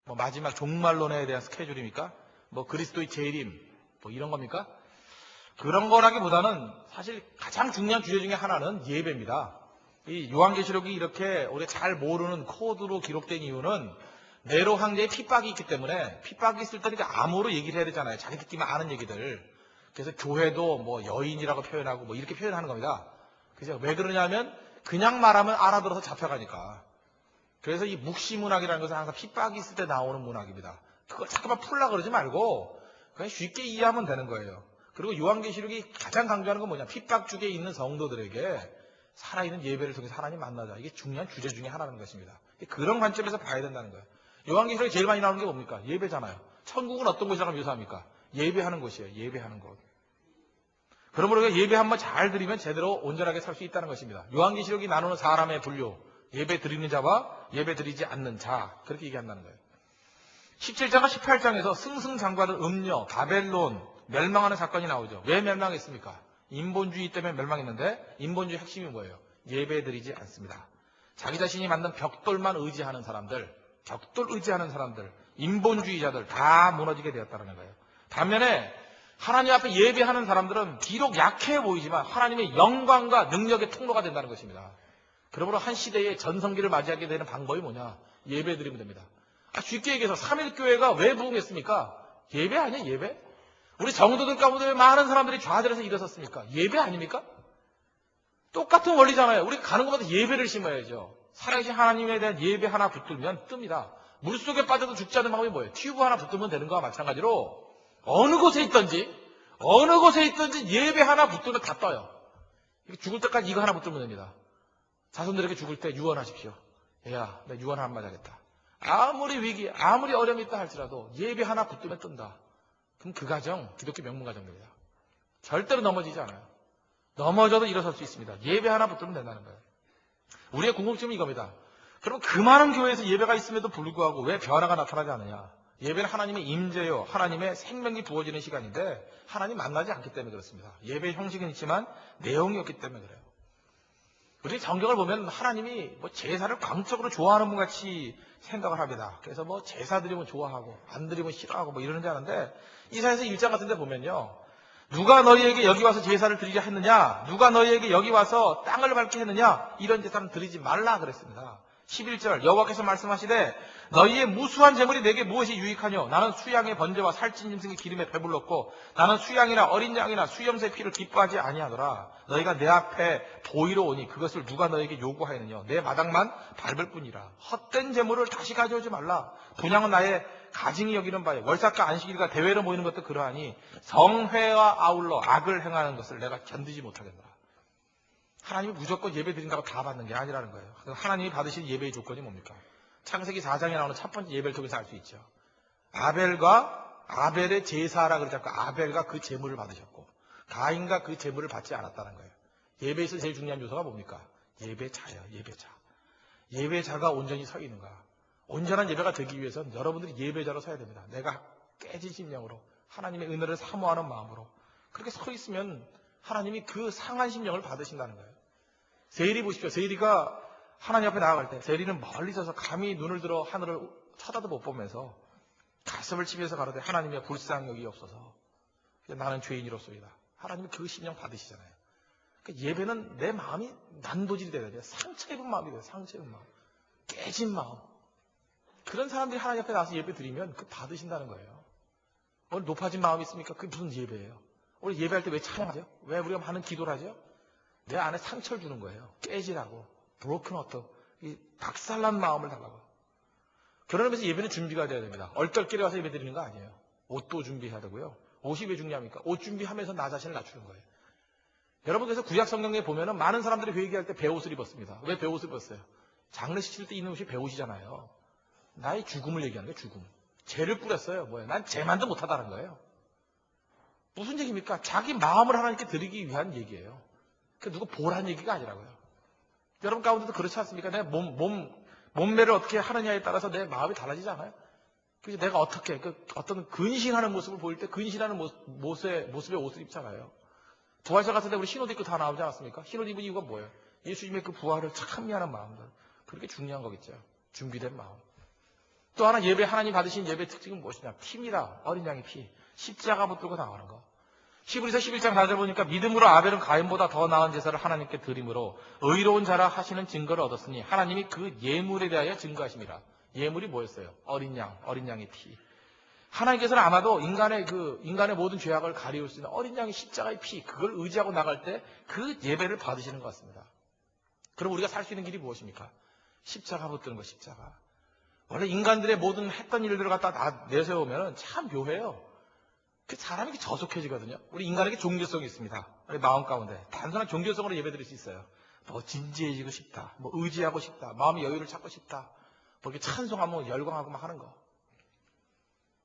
뭐 마지막 종말론에 대한 스케줄입니까? 뭐 그리스도의 재림, 뭐 이런 겁니까? 그런 거라기보다는 사실 가장 중요한 주제 중에 하나는 예배입니다. 이 요한계시록이 이렇게 우리가 잘 모르는 코드로 기록된 이유는 네로 황제의 핍박이 있기 때문에, 핍박이 있을 때 암호로 얘기를 해야 되잖아요. 자기들끼리 아는 얘기들. 그래서 교회도 뭐 여인이라고 표현하고 뭐 이렇게 표현하는 겁니다. 그죠? 왜 그러냐면 그냥 말하면 알아들어서 잡혀가니까. 그래서 이 묵시문학이라는 것은 항상 핍박이 있을 때 나오는 문학입니다. 그걸 잠깐만 풀라 그러지 말고 그냥 쉽게 이해하면 되는 거예요. 그리고 요한계시록이 가장 강조하는 건 뭐냐? 핍박 중에 있는 성도들에게 살아있는 예배를 통해서 하나님 만나자. 이게 중요한 주제 중에 하나인 것입니다. 그런 관점에서 봐야 된다는 거예요. 요한계시록에 제일 많이 나오는 게 뭡니까? 예배잖아요. 천국은 어떤 곳이라고 묘사합니까? 예배하는 곳이에요. 예배하는 곳. 그러므로 우리가 예배 한번 잘 드리면 제대로 온전하게 살 수 있다는 것입니다. 요한계시록이 나누는 사람의 분류, 예배 드리는 자와 예배 드리지 않는 자, 그렇게 얘기한다는 거예요. 17장과 18장에서 승승장구하던 음녀, 바벨론, 멸망하는 사건이 나오죠. 왜 멸망했습니까? 인본주의 때문에 멸망했는데, 인본주의 핵심이 뭐예요? 예배 드리지 않습니다. 자기 자신이 만든 벽돌만 의지하는 사람들, 벽돌 의지하는 사람들, 인본주의자들 다 무너지게 되었다는 거예요. 반면에 하나님 앞에 예배하는 사람들은 비록 약해 보이지만 하나님의 영광과 능력의 통로가 된다는 것입니다. 그러므로 한 시대의 전성기를 맞이하게 되는 방법이 뭐냐? 예배 드리면 됩니다. 쉽게 얘기해서 3.1교회가 왜 부흥했습니까? 예배 아니에요, 예배? 우리 정도들 가운데 왜 많은 사람들이 좌절해서 일어섰습니까? 예배 아닙니까? 똑같은 원리잖아요. 우리 가는 곳마다 예배를 심어야죠. 살아계신 하나님에 대한 예배 하나 붙들면 뜹니다. 물속에 빠져도 죽지 않는 방법이 뭐예요? 튜브 하나 붙들면 되는 거와 마찬가지로 어느 곳에 있든지 예배 하나 붙들면 다 떠요. 죽을 때까지 이거 하나 붙들면 됩니다. 자손들에게 죽을 때 유언하십시오. 야, 나 유언 한 번 하겠다. 아무리 위기, 아무리 어려움이 있다 할지라도 예배 하나 붙들면 뜬다. 그럼 그 가정, 기독교 명문 가정입니다. 절대로 넘어지지 않아요. 넘어져도 일어설 수 있습니다. 예배 하나 붙들면 된다는 거예요. 우리의 궁금증은 이겁니다. 그럼 그 많은 교회에서 예배가 있음에도 불구하고 왜 변화가 나타나지 않느냐? 예배는 하나님의 임재요, 하나님의 생명이 부어지는 시간인데 하나님 만나지 않기 때문에 그렇습니다. 예배의 형식은 있지만 내용이 없기 때문에 그래요. 우리 성경을 보면 하나님이 뭐 제사를 광적으로 좋아하는 분 같이 생각을 합니다. 그래서 뭐 제사 드리면 좋아하고 안 드리면 싫어하고 뭐 이러는 줄 아는데 이사야서 1장 같은 데 보면요. 누가 너희에게 여기 와서 제사를 드리자 했느냐? 누가 너희에게 여기 와서 땅을 밟게 했느냐? 이런 제사는 드리지 말라 그랬습니다. 11절 여호와께서 말씀하시되 너희의 무수한 재물이 내게 무엇이 유익하뇨? 나는 수양의 번제와 살찐 짐승의 기름에 배불렀고 나는 수양이나 어린 양이나 수염새 피를 기뻐하지 아니하더라. 너희가 내 앞에 보이러 오니 그것을 누가 너희에게 요구하였느냐? 내 마당만 밟을 뿐이라. 헛된 재물을 다시 가져오지 말라. 분양은 나의 가증이 여기는 바에 월삭과 안식일과 대회로 모이는 것도 그러하니 성회와 아울러 악을 행하는 것을 내가 견디지 못하겠노라. 하나님이 무조건 예배 드린다고 다 받는 게 아니라는 거예요. 하나님이 받으신 예배의 조건이 뭡니까? 창세기 4장에 나오는 첫 번째 예배를 통해서 알 수 있죠. 아벨의 제사라 그러지 않고 아벨과 그 제물을 받으셨고 가인과 그 제물을 받지 않았다는 거예요. 예배에서 제일 중요한 요소가 뭡니까? 예배자예요. 예배자. 예배자가 온전히 서 있는가? 온전한 예배가 되기 위해서는 여러분들이 예배자로 서야 됩니다. 내가 깨진 심령으로 하나님의 은혜를 사모하는 마음으로 그렇게 서 있으면 하나님이 그 상한 심령을 받으신다는 거예요. 세일이 보십시오. 세일이가 하나님 앞에 나아갈 때 세일이는 멀리 서서 감히 눈을 들어 하늘을 쳐다도 못 보면서 가슴을 치면서 가로되 하나님의 불쌍히 없어서 나는 죄인이로소이다. 하나님이 그 심령 받으시잖아요. 그러니까 예배는 내 마음이 난도질이 돼야 돼요. 상처 입은 마음이 돼요. 상처 입은 마음. 깨진 마음. 그런 사람들이 하나님 앞에 나와서 예배 드리면 그 받으신다는 거예요. 오늘 높아진 마음이 있습니까? 그게 무슨 예배예요? 우리 예배할 때 왜 찬양하죠? 왜 우리가 많은 기도를 하죠? 내 안에 상처를 주는 거예요. 깨지라고. 브로큰 어떤 박살난 마음을 달라고. 그런 의미에서 예배는 준비가 돼야 됩니다. 얼떨결에 와서 예배 드리는 거 아니에요. 옷도 준비해야 되고요. 옷이 왜 중요합니까? 옷 준비하면서 나 자신을 낮추는 거예요. 여러분 그래서 구약 성경에 보면은 많은 사람들이 회개할 때 배옷을 입었습니다. 왜 배옷을 입었어요? 장례식 칠 때 입는 옷이 배옷이잖아요. 나의 죽음을 얘기하는 거예요. 죽음. 죄를 뿌렸어요. 뭐예요? 난 죄만도 못하다는 거예요. 무슨 얘기입니까? 자기 마음을 하나님께 드리기 위한 얘기예요. 그 누구 보란 얘기가 아니라고요. 여러분 가운데도 그렇지 않습니까? 내 몸매를 어떻게 하느냐에 따라서 내 마음이 달라지지 않아요? 그래서 내가 어떻게 어떤 근신하는 모습을 보일 때 근신하는 모습의 옷을 입잖아요. 부활절 같은 데 우리 흰옷 입고 다 나오지 않았습니까? 흰옷 입은 이유가 뭐예요? 예수님의 그 부활을 참여하는 마음들. 그렇게 중요한 거겠죠. 준비된 마음. 또 하나 예배, 하나님 받으신 예배 특징은 무엇이냐? 피입니다. 어린 양의 피. 십자가 붙들고 나가는 거. 히브리서 11장 4절 보니까 믿음으로 아벨은 가인보다 더 나은 제사를 하나님께 드림으로 의로운 자라 하시는 증거를 얻었으니 하나님이 그 예물에 대하여 증거하십니다. 예물이 뭐였어요? 어린 양의 피. 하나님께서는 아마도 인간의 모든 죄악을 가리울 수 있는 어린 양의 십자가의 피, 그걸 의지하고 나갈 때 그 예배를 받으시는 것 같습니다. 그럼 우리가 살 수 있는 길이 무엇입니까? 십자가 붙드는 거, 십자가. 원래 인간들의 모든 했던 일들을 갖다 다 내세우면 참 묘해요. 그 사람이 저속해지거든요. 우리 인간에게 종교성이 있습니다. 우리 마음 가운데. 단순한 종교성으로 예배 드릴 수 있어요. 뭐 진지해지고 싶다. 뭐 의지하고 싶다. 마음의 여유를 찾고 싶다. 뭐 이렇게 찬송하고 열광하고 막 하는 거.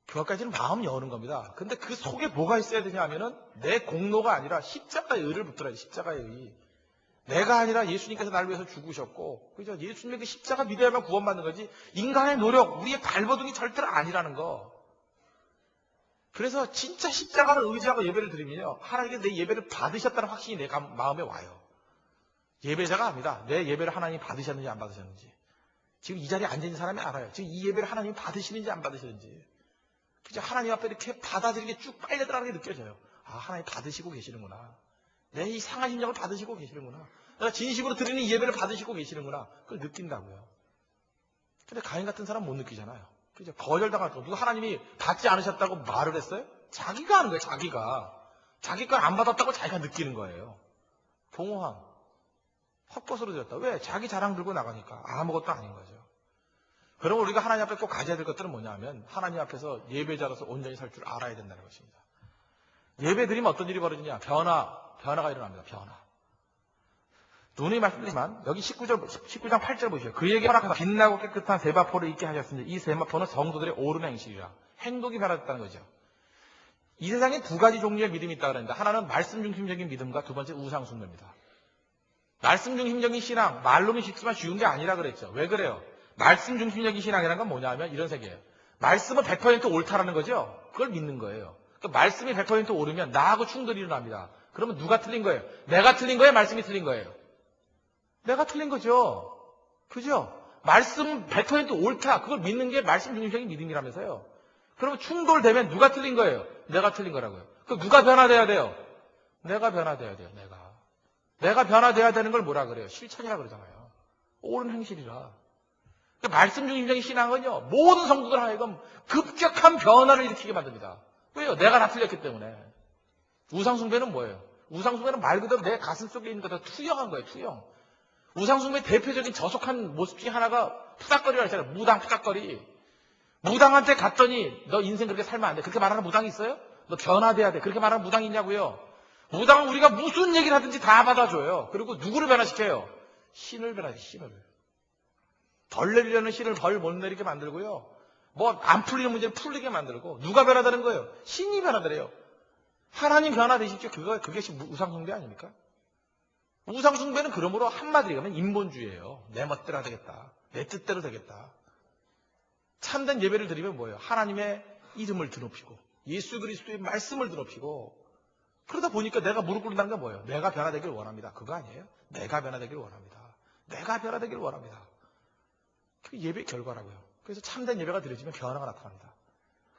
그것까지는 마음 여는 겁니다. 근데 그 속에 뭐가 있어야 되냐 하면은 내 공로가 아니라 십자가의 의를 붙들어야지. 십자가의 의. 내가 아니라 예수님께서 나를 위해서 죽으셨고, 그죠? 예수님의 그 십자가 믿어야만 구원받는 거지. 인간의 노력, 우리의 발버둥이 절대로 아니라는 거. 그래서 진짜 십자가를 의지하고 예배를 드리면요, 하나님께서 내 예배를 받으셨다는 확신이 내 마음에 와요. 예배자가 압니다. 내 예배를 하나님이 받으셨는지 안 받으셨는지. 지금 이 자리에 앉아있는 사람이 알아요. 지금 이 예배를 하나님이 받으시는지 안 받으시는지. 그죠? 하나님 앞에 이렇게 받아들이는 게 쭉 빨려 들어가는 게 느껴져요. 아, 하나님 받으시고 계시는구나. 내 이 상한 심령을 받으시고 계시는구나. 내가 진심으로 드리는 이 예배를 받으시고 계시는구나. 그걸 느낀다고요. 근데 가인 같은 사람은 못 느끼잖아요. 그죠? 거절당할 거. 누가 하나님이 받지 않으셨다고 말을 했어요? 자기가 하는 거예요, 자기가. 자기 걸 안 받았다고 자기가 느끼는 거예요. 동호항. 헛것으로 드렸다. 왜? 자기 자랑 들고 나가니까. 아무것도 아닌 거죠. 그럼 우리가 하나님 앞에 꼭 가져야 될 것들은 뭐냐 하면 하나님 앞에서 예배자로서 온전히 살 줄 알아야 된다는 것입니다. 예배 드리면 어떤 일이 벌어지냐? 변화가 일어납니다. 변화. 누누이 말씀드리지만 여기 19장 8절 보시죠. 그에게 허락하사 빛나고 깨끗한 세마포를 있게 하셨으니 이 세마포는 성도들의 옳은 행실이라. 행동이 변화됐다는 거죠. 이 세상에 두 가지 종류의 믿음이 있다고 하는데 하나는 말씀 중심적인 믿음과 두 번째 우상 숭배입니다. 말씀 중심적인 신앙, 말로는 쉽지만 쉬운 게 아니라 그랬죠. 왜 그래요? 말씀 중심적인 신앙이라는 건 뭐냐 하면 이런 세계예요. 말씀은 100% 옳다라는 거죠. 그걸 믿는 거예요. 그러니까 말씀이 100% 옳으면 나하고 충돌이 일어납니다. 그러면 누가 틀린 거예요? 내가 틀린 거예요? 말씀이 틀린 거예요? 내가 틀린 거죠. 그죠? 말씀 100% 옳다. 그걸 믿는 게 말씀 중심적인 믿음이라면서요. 그러면 충돌되면 누가 틀린 거예요? 내가 틀린 거라고요. 그럼 누가 변화돼야 돼요? 내가 변화돼야 돼요. 내가 변화돼야 되는 걸 뭐라 그래요? 실천이라 그러잖아요. 옳은 행실이라. 그러니까 말씀 중심적인 신앙은요, 모든 성도들 하여금 급격한 변화를 일으키게 만듭니다. 왜요? 내가 다 틀렸기 때문에. 우상숭배는 뭐예요? 우상숭배는 말 그대로 내 가슴 속에 있는 것을 투영한 거예요, 투영. 우상숭배의 대표적인 저속한 모습 중에 하나가 푸닥거리라고 했잖아요. 무당 푸닥거리. 무당한테 갔더니 너 인생 그렇게 살면 안 돼. 그렇게 말하는 무당이 있어요? 너 변화돼야 돼. 그렇게 말하는 무당이 있냐고요? 무당은 우리가 무슨 얘기를 하든지 다 받아줘요. 그리고 누구를 변화시켜요? 신을 변화시켜요, 신을. 벌 내리려는 신을 벌 못 내리게 만들고요. 뭐 안 풀리는 문제를 풀리게 만들고. 누가 변화되는 거예요? 신이 변화되래요. 하나님 변화되십시오. 그게 우상숭배 아닙니까? 우상숭배는 그러므로 한마디로 가면 인본주의예요. 내 멋대로 되겠다. 내 뜻대로 되겠다. 참된 예배를 드리면 뭐예요? 하나님의 이름을 드높이고 예수 그리스도의 말씀을 드높이고 그러다 보니까 내가 무릎 꿇는다는 게 뭐예요? 내가 변화되길 원합니다. 그거 아니에요? 내가 변화되길 원합니다. 내가 변화되길 원합니다. 그게 예배의 결과라고요. 그래서 참된 예배가 드려지면 변화가 나타납니다.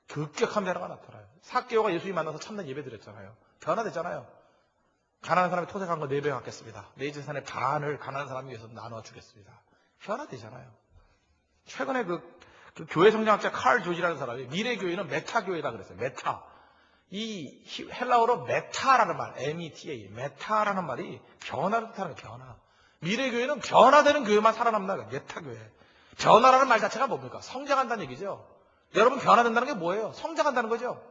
급격한 변화가 나타나요. 삭개오가 예수님 만나서 참된 예배 드렸잖아요. 변화됐잖아요. 가난한 사람이 토색한 거 4배 갖겠습니다. 내 재산의 반을 가난한 사람을 위해서 나눠 주겠습니다. 변화되잖아요. 최근에 그 교회 성장학자 칼 조지라는 사람이 미래교회는 메타교회다 그랬어요. 메타. 이 헬라어로 메타라는 말, META, 메타라는 말이 변화를 뜻하는 거예요. 변화. 미래교회는 변화되는 교회만 살아남는 거예요. 메타교회. 변화라는 말 자체가 뭡니까? 성장한다는 얘기죠. 여러분 변화된다는 게 뭐예요? 성장한다는 거죠.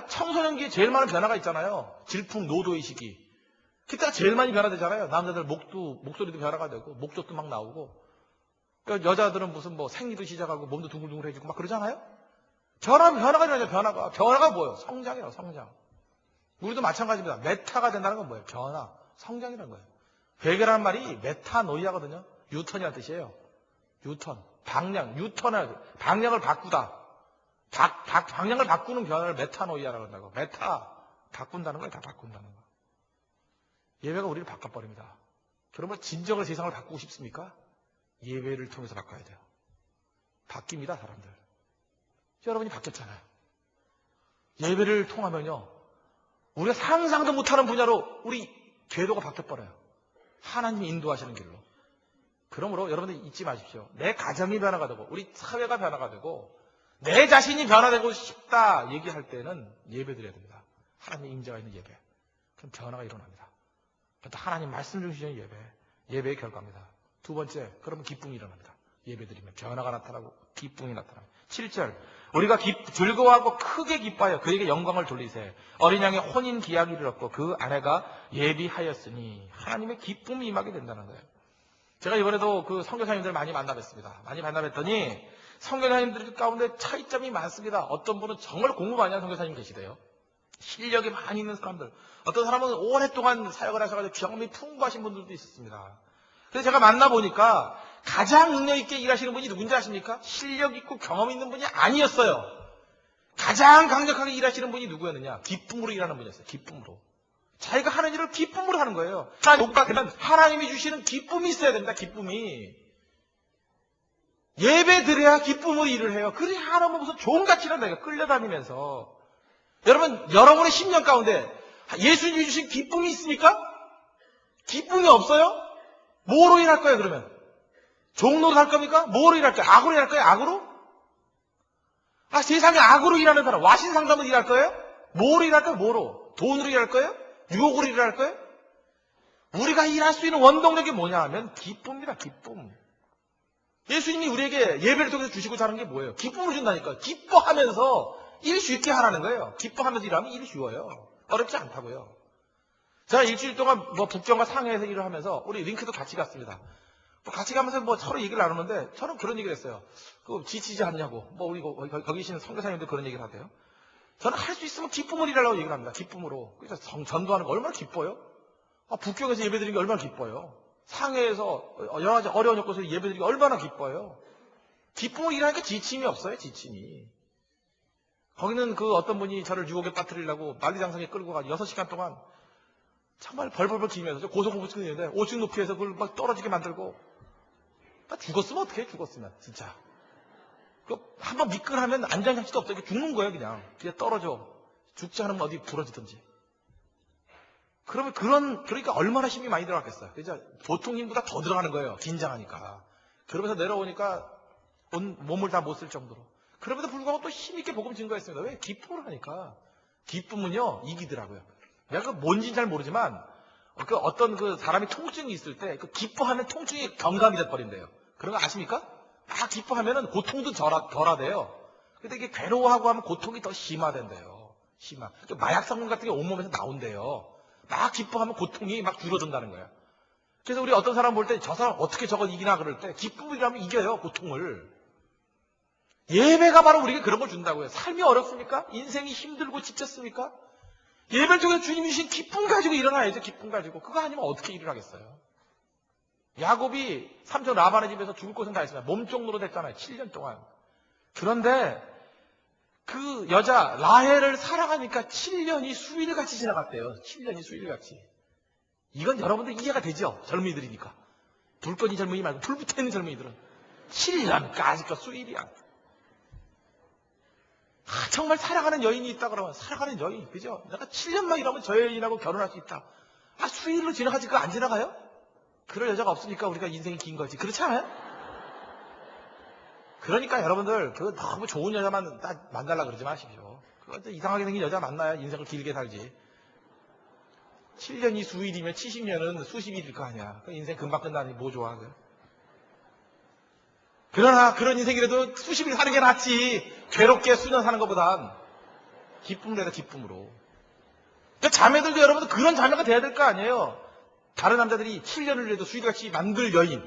청소년기에 제일 많은 변화가 있잖아요. 질풍 노도의 시기. 그때가 제일 많이 변화되잖아요. 남자들 목소리도 변화가 되고 목젖도 막 나오고 그러니까 여자들은 무슨 뭐 생리도 시작하고 몸도 둥글둥글해지고 막 그러잖아요. 변화가 일어나죠. 변화가 뭐예요? 성장이라고 성장. 우리도 마찬가지입니다. 메타가 된다는 건 뭐예요? 변화, 성장이라는 거예요. 회개라는 말이 메타노이아거든요. 유턴이라는 뜻이에요. 유턴, 방향, 방향을 바꾸다. 방향을 바꾸는 변화를 메타노이아라고 한다고. 메타, 바꾼다는 거예요. 다 바꾼다는 거. 예배가 우리를 바꿔버립니다. 그러면 진정으로 세상을 바꾸고 싶습니까? 예배를 통해서 바꿔야 돼요. 바뀝니다, 사람들. 여러분이 바뀌었잖아요. 예배를 통하면요, 우리가 상상도 못하는 분야로 우리 궤도가 바뀌어버려요. 하나님이 인도하시는 길로. 그러므로 여러분들 잊지 마십시오. 내 가정이 변화가 되고 우리 사회가 변화가 되고 내 자신이 변화되고 싶다 얘기할 때는 예배 드려야 됩니다. 하나님의 임재가 있는 예배. 그럼 변화가 일어납니다. 또 하나님 말씀 중심의 예배. 예배의 결과입니다. 두 번째, 그러면 기쁨이 일어납니다. 예배 드리면 변화가 나타나고 기쁨이 나타납니다. 7절, 우리가 즐거워하고 크게 기뻐하여 그에게 영광을 돌리세. 어린 양의 혼인 기약이 이르렀고 그 아내가 예비하였으니 하나님의 기쁨이 임하게 된다는 거예요. 제가 이번에도 그 선교사님들 많이 만나뵀습니다. 많이 만나뵀더니 선교사님들 가운데 차이점이 많습니다. 어떤 분은 정말 공부 많이 한 선교사님 계시대요. 실력이 많이 있는 사람들. 어떤 사람은 오랫동안 사역을 하셔가지고 경험이 풍부하신 분들도 있었습니다. 그래서 제가 만나보니까 가장 능력 있게 일하시는 분이 누군지 아십니까? 실력 있고 경험 있는 분이 아니었어요. 가장 강력하게 일하시는 분이 누구였느냐? 기쁨으로 일하는 분이었어요. 기쁨으로. 자기가 하는 일을 기쁨으로 하는 거예요. 하나님, 하나님이 주시는 기쁨이 있어야 됩니다. 기쁨이. 예배 드려야 기쁨으로 일을 해요. 그래야 하나님 무슨 좋은 가치를 내가 끌려다니면서. 여러분, 여러분의 10년 가운데 예수님이 주신 기쁨이 있습니까? 기쁨이 없어요? 뭐로 일할 거예요, 그러면? 종로로 할 겁니까? 뭐로 일할 거예요? 악으로 일할 거예요? 악으로? 세상에 악으로 일하는 사람, 와신 상담은 일할 거예요? 뭐로 일할 거예요? 뭐로? 돈으로 일할 거예요? 유혹으로 일할 거예요? 우리가 일할 수 있는 원동력이 뭐냐 하면 기쁨입니다. 기쁨. 예수님이 우리에게 예배를 통해서 주시고자 하는 게 뭐예요? 기쁨을 준다니까요. 기뻐하면서 일 쉽게 하라는 거예요. 기뻐하면서 일하면 일이 쉬워요. 어렵지 않다고요. 제가 일주일 동안 북경과 상해에서 일을 하면서 우리 링크도 같이 갔습니다. 같이 가면서 서로 얘기를 나누는데 저는 그런 얘기를 했어요. 지치지 않냐고. 우리 거기 계시는 선교사님도 그런 얘기를 하대요. 저는 할 수 있으면 기쁨을 일하려고 얘기를 합니다. 기쁨으로. 그래서 전도하는 거 얼마나 기뻐요? 북경에서 예배드리는 게 얼마나 기뻐요? 상해에서 여러 가지 어려운 여건에서 예배드리는 게 얼마나 기뻐요? 기쁨을 일하니까 지침이 없어요. 지침이. 거기는 어떤 분이 저를 유혹에 빠뜨리려고 만리장성에 끌고 가서 6시간 동안 정말 벌벌벌 기면서 고소공포 찍는데 5층 높이에서 그걸 막 떨어지게 만들고 죽었으면 어떡해? 죽었으면 진짜. 한번 미끈하면 안전장치도 없어. 죽는 거예요. 그냥 떨어져. 죽지 않으면 어디 부러지든지. 그러니까 얼마나 힘이 많이 들어갔겠어요. 그죠? 보통 힘보다 더 들어가는 거예요. 긴장하니까. 그러면서 내려오니까 온 몸을 다 못 쓸 정도로. 그럼에도 불구하고 또 힘있게 복음 증거했습니다. 왜? 기쁨을 하니까. 기쁨은요, 이기더라고요. 내가 뭔지는 잘 모르지만, 어떤 사람이 통증이 있을 때, 기뻐하면 통증이 경감이 돼버린대요. 그런 거 아십니까? 막 기뻐하면은 고통도 덜하대요. 근데 이게 괴로워하고 하면 고통이 더 심화된대요. 마약 성분 같은 게 온몸에서 나온대요. 막 기뻐하면 고통이 막 줄어든다는 거예요. 그래서 우리 어떤 사람 볼 때 저 사람 어떻게 저걸 이기나 그럴 때 기쁨이라면 이겨요, 고통을. 예배가 바로 우리에게 그런 걸 준다고요. 삶이 어렵습니까? 인생이 힘들고 지쳤습니까? 예배를 통해 주님이 주신 기쁨 가지고 일어나야죠. 기쁨 가지고. 그거 아니면 어떻게 일을 하겠어요? 야곱이 삼촌 라반의 집에서 죽을 곳은 다 했습니다. 몸종으로 됐잖아요. 7년 동안. 그런데 그 여자 라헬을 사랑하니까 7년이 수일같이 지나갔대요. 7년이 수일같이. 이건 여러분들 이해가 되죠? 젊은이들이니까. 불 꺼진 젊은이 말고 불 붙어있는 젊은이들은 7년까지가 수일이야. 정말 사랑하는 여인이 있다 그러면 사랑하는 여인, 그죠? 내가 7년만 일하면 저 여인하고 결혼할 수 있다. 수일로 지나가지 그거 안 지나가요? 그럴 여자가 없으니까 우리가 인생이 긴 거지. 그렇지 않아요? 그러니까 여러분들 너무 좋은 여자만 딱 만나려고 그러지 마십시오. 이상하게 생긴 여자 만나야 인생을 길게 살지. 7년이 수일이면 70년은 수십일일 거 아니야. 인생 금방 끝나니 뭐 좋아. 그러나 그런 인생이라도 수십일 사는 게 낫지. 괴롭게 수년 사는 것보단 기쁨을 내다 기쁨으로. 자매들도 여러분들 그런 자매가 돼야 될 거 아니에요. 다른 남자들이 7년을 해도 수일같이 만들 여인.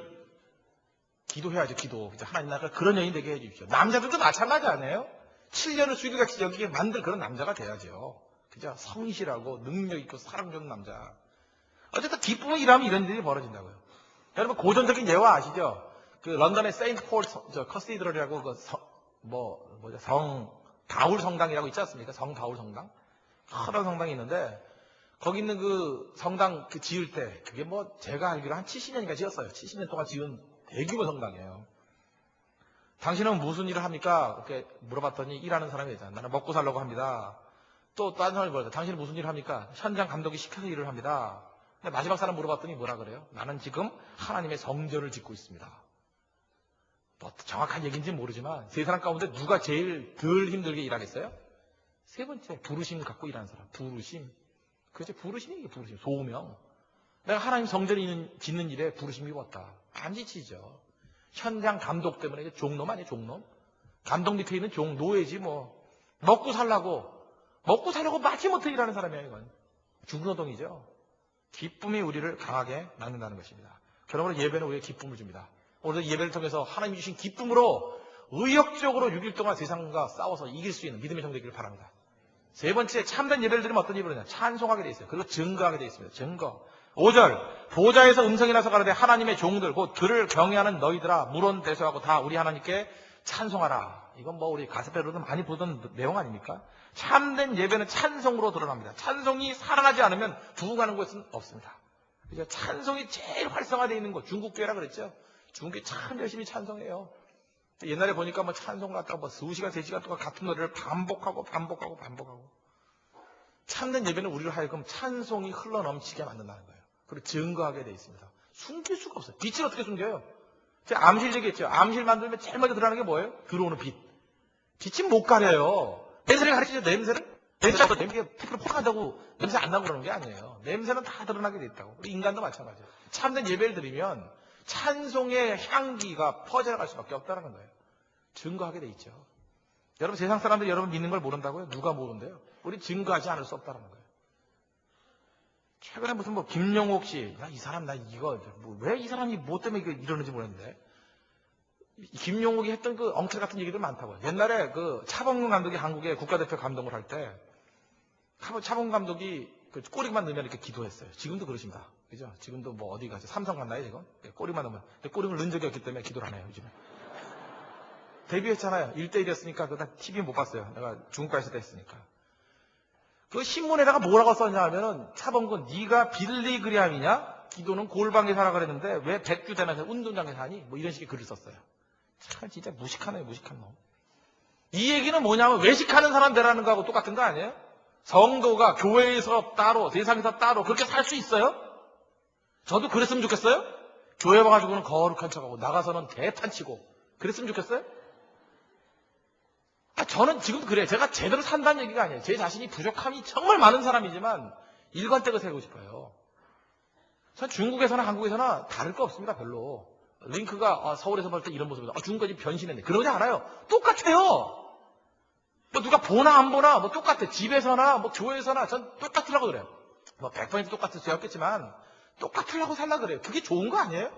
기도해야죠, 기도. 하나님 나라가 그런 여인 되게 해주십시오. 남자들도 마찬가지 아니에요? 7년을 수일같이 여기게 만들 그런 남자가 돼야죠. 그죠? 성실하고 능력 있고 사랑 좋은 남자. 어쨌든 기쁨을 일하면 이런 일이 벌어진다고요. 여러분 고전적인 예화 아시죠? 런던의 세인트 폴 커시드럴이라고 성 바울 성당이라고 있지 않습니까? 성 바울 성당. 커다란 성당이 있는데 거기 있는 그 성당 지을 때 그게 제가 알기로 한 70년인가 지었어요. 70년 동안 지은 대규모 성당이에요. 당신은 무슨 일을 합니까? 이렇게 물어봤더니 일하는 사람이 되잖아. 나는 먹고 살려고 합니다. 또 다른 사람이 물어봤다. 당신은 무슨 일을 합니까? 현장 감독이 시켜서 일을 합니다. 근데 마지막 사람 물어봤더니 뭐라 그래요? 나는 지금 하나님의 성전을 짓고 있습니다. 뭐 정확한 얘기인지 모르지만 세 사람 가운데 누가 제일 덜 힘들게 일하겠어요? 세 번째, 부르심 갖고 일하는 사람. 부르심. 그렇지, 부르심이 이게 부르심. 소명. 내가 하나님 성전을 짓는 일에 부르심이 왔다. 안 지치죠. 현장 감독 때문에 이게 종놈 아니에요, 종놈? 감독 밑에 있는 종, 노예지 뭐. 먹고 살라고 마지못해 일하는 사람이야, 이건. 중노동이죠. 기쁨이 우리를 강하게 만든다는 것입니다. 그러므로 예배는 우리에게 기쁨을 줍니다. 오늘도 예배를 통해서 하나님이 주신 기쁨으로 의욕적으로 6일 동안 세상과 싸워서 이길 수 있는 믿음의 정되기를 바랍니다. 세 번째, 참된 예배를 드리면 어떤 예배를 하냐? 찬송하게 되어 있어요. 그리고 증거하게 되어 있습니다. 증거. 5절, 보좌에서 음성이 나서 가로되 하나님의 종들 곧 그를 경외하는 너희들아 물론 대소하고 다 우리 하나님께 찬송하라. 이건 뭐 우리 가스펠로도 많이 보던 내용 아닙니까? 참된 예배는 찬송으로 드러납니다. 찬송이 살아나지 않으면 부흥하는 것은 없습니다. 그죠? 찬송이 제일 활성화되어 있는 것, 중국 교회라 그랬죠? 중국이 참 열심히 찬송해요. 옛날에 보니까 뭐 찬송 갖다가 뭐 2시간, 3시간 동안 같은 노래를 반복하고. 참된 예배는 우리를 하여금 찬송이 흘러넘치게 만든다는 거예요. 그리고 증거하게 되어 있습니다. 숨길 수가 없어요. 빛을 어떻게 숨겨요? 제가 암실 얘기했죠. 암실 만들면 제일 먼저 드러나는 게 뭐예요? 들어오는 빛. 빛이 못 가려요. 냄새를 가르치죠, 냄새를? 냄새가 피부로 포함한다고 냄새 안 나고 그러는 게 아니에요. 냄새는 다 드러나게 돼 있다고. 우리 인간도 마찬가지예요. 참된 예배를 드리면 찬송의 향기가 퍼져나갈 수밖에 없다는 거예요. 증거하게 돼 있죠. 여러분 세상 사람들이 여러분 믿는 걸 모른다고요? 누가 모른대요? 우리 증거하지 않을 수 없다는 거예요. 최근에 무슨 뭐 김용옥 씨, 야, 이 사람 나 이거 왜 이 사람이 뭐 때문에 이러는지 모르겠는데 김용옥이 했던 그 엉터리 같은 얘기들 많다고요. 옛날에 그 차범근 감독이 한국의 국가대표 감독을 할 때 차범근 감독이 그 꼬리만 넣으면 이렇게 기도했어요. 지금도 그러십니다. 그죠? 지금도 뭐 어디 가죠? 삼성 갔나요 지금? 꼬리만 넣으면. 꼬리를 넣은 적이 없기 때문에 기도를 안 해요 요즘에. 데뷔했잖아요. 1대1이었으니까 그다 TV 못 봤어요. 내가 중국 가 있을 때 했으니까. 그 신문에다가 뭐라고 썼냐 하면은 차범근 네가 빌리 그리함이냐? 기도는 골방에서 하라 그랬는데 왜 백주대낮에 운동장에서 하니? 뭐 이런 식의 글을 썼어요. 참 진짜 무식하네요. 무식한 놈. 이 얘기는 뭐냐면 외식하는 사람 되라는 거하고 똑같은 거 아니에요? 성도가 교회에서 따로 세상에서 따로 그렇게 살 수 있어요? 저도 그랬으면 좋겠어요? 교회 와가지고는 거룩한 척하고 나가서는 대탄치고 그랬으면 좋겠어요? 저는 지금도 그래요. 제가 제대로 산다는 얘기가 아니에요. 제 자신이 부족함이 정말 많은 사람이지만 일관되게 세우고 싶어요. 전 중국에서나 한국에서나 다를 거 없습니다. 별로. 링크가 서울에서 볼 때 이런 모습이다. 중국까지 변신했네. 그러지 않아요. 똑같아요. 뭐 누가 보나 안 보나 뭐 똑같아. 집에서나 뭐 교회에서나 전 똑같으라고 그래요. 뭐 100% 똑같을 수 없겠지만 똑같으려고 살라 그래요. 그게 좋은 거 아니에요?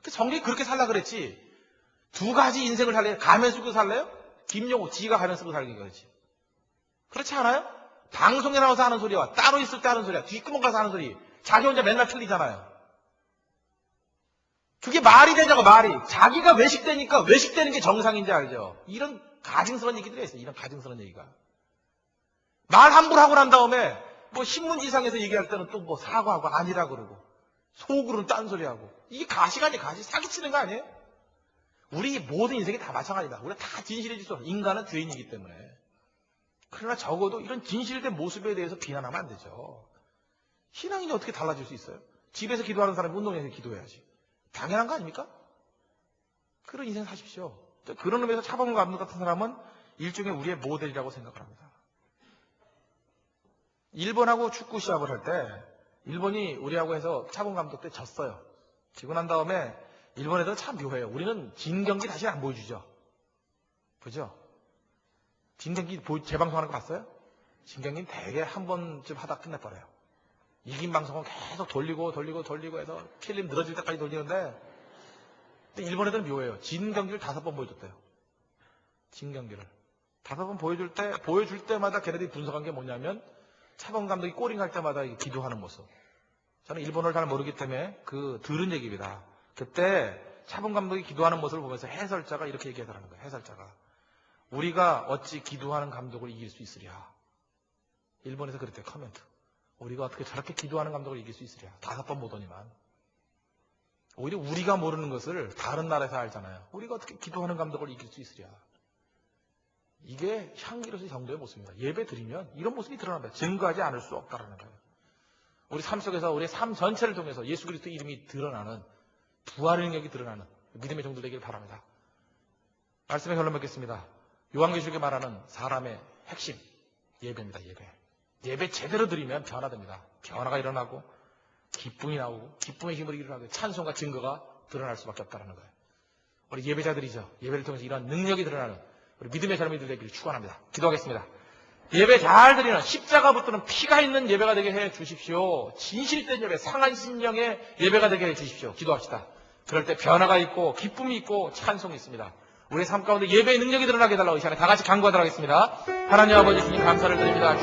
성경이 그렇게 살라 그랬지. 두 가지 인생을 살래요? 가면 쓰고 살래요? 김용호 지가 가면 쓰고 살기 그렇지. 그렇지 않아요? 방송에 나와서 하는 소리와 따로 있을 때 하는 소리와 뒷구멍 가서 하는 소리 자기 혼자 맨날 틀리잖아요. 그게 말이 되냐고 말이. 자기가 외식되니까 외식되는 게 정상인지 알죠? 이런 가증스러운 얘기들이 있어요. 이런 가증스러운 얘기가. 말 함부로 하고 난 다음에 뭐 신문지상에서 얘기할 때는 또 뭐 사과하고 아니라 그러고 속으로는 딴소리하고 이게 가시가 아니에요. 가시 사기치는 거 아니에요? 우리 모든 인생이 다 마찬가지다. 우리가 다 진실해질 수 없어. 인간은 죄인이기 때문에. 그러나 적어도 이런 진실된 모습에 대해서 비난하면 안 되죠. 신앙인이 어떻게 달라질 수 있어요? 집에서 기도하는 사람이 운동장에서 기도해야지. 당연한 거 아닙니까? 그런 인생 사십시오. 그런 의미에서 차범근 감독 같은 사람은 일종의 우리의 모델이라고 생각을 합니다. 일본하고 축구 시합을 할 때 일본이 우리하고 해서 차범근 감독 때 졌어요. 지고 난 다음에 일본 애들은 참 묘해요. 우리는 진 경기 다시 안 보여주죠. 그죠? 진 경기 재방송하는 거 봤어요? 진 경기는 대개 한 번쯤 하다 끝내버려요. 이긴 방송은 계속 돌리고 해서 필름 늘어질 때까지 돌리는데 근데 일본 애들은 묘해요. 진 경기를 5번 보여줬대요. 진 경기를. 5번 보여줄 때마다 걔네들이 분석한 게 뭐냐면 차범근 감독이 꼬링 할 때마다 기도하는 모습. 저는 일본어를 잘 모르기 때문에 들은 얘기입니다. 그때 차범근 감독이 기도하는 모습을 보면서 해설자가 이렇게 얘기하더라는 거예요. 해설자가. 우리가 어찌 기도하는 감독을 이길 수 있으랴. 일본에서 그랬대요. 코멘트. 우리가 어떻게 저렇게 기도하는 감독을 이길 수 있으랴. 5번 보더니만. 오히려 우리가 모르는 것을 다른 나라에서 알잖아요. 우리가 어떻게 기도하는 감독을 이길 수 있으랴. 이게 향기로서의 정도의 모습입니다. 예배 드리면 이런 모습이 드러납니다. 증거하지 않을 수 없다는 거예요. 우리 삶 속에서 우리의 삶 전체를 통해서 예수 그리스도 이름이 드러나는 부활의 능력이 드러나는 믿음의 정도 되기를 바랍니다. 말씀의 결론 맺겠습니다. 요한계시록에 말하는 사람의 핵심 예배입니다. 예배 제대로 드리면 변화됩니다. 변화가 일어나고 기쁨이 나오고 기쁨의 힘으로 일어나고 찬송과 증거가 드러날 수밖에 없다는 거예요. 우리 예배자들이죠. 예배를 통해서 이런 능력이 드러나는 우리 믿음의 젊은이들 되기를 축원합니다. 기도하겠습니다. 예배 잘 드리는 십자가 붙드는 피가 있는 예배가 되게 해 주십시오. 진실된 예배, 상한 심령의 예배가 되게 해 주십시오. 기도합시다. 그럴 때 변화가 있고 기쁨이 있고 찬송이 있습니다. 우리의 삶 가운데 예배의 능력이 드러나게 해달라고 이 시간에 다 같이 간구하도록 하겠습니다. 하나님 아버지 주님 감사를 드립니다.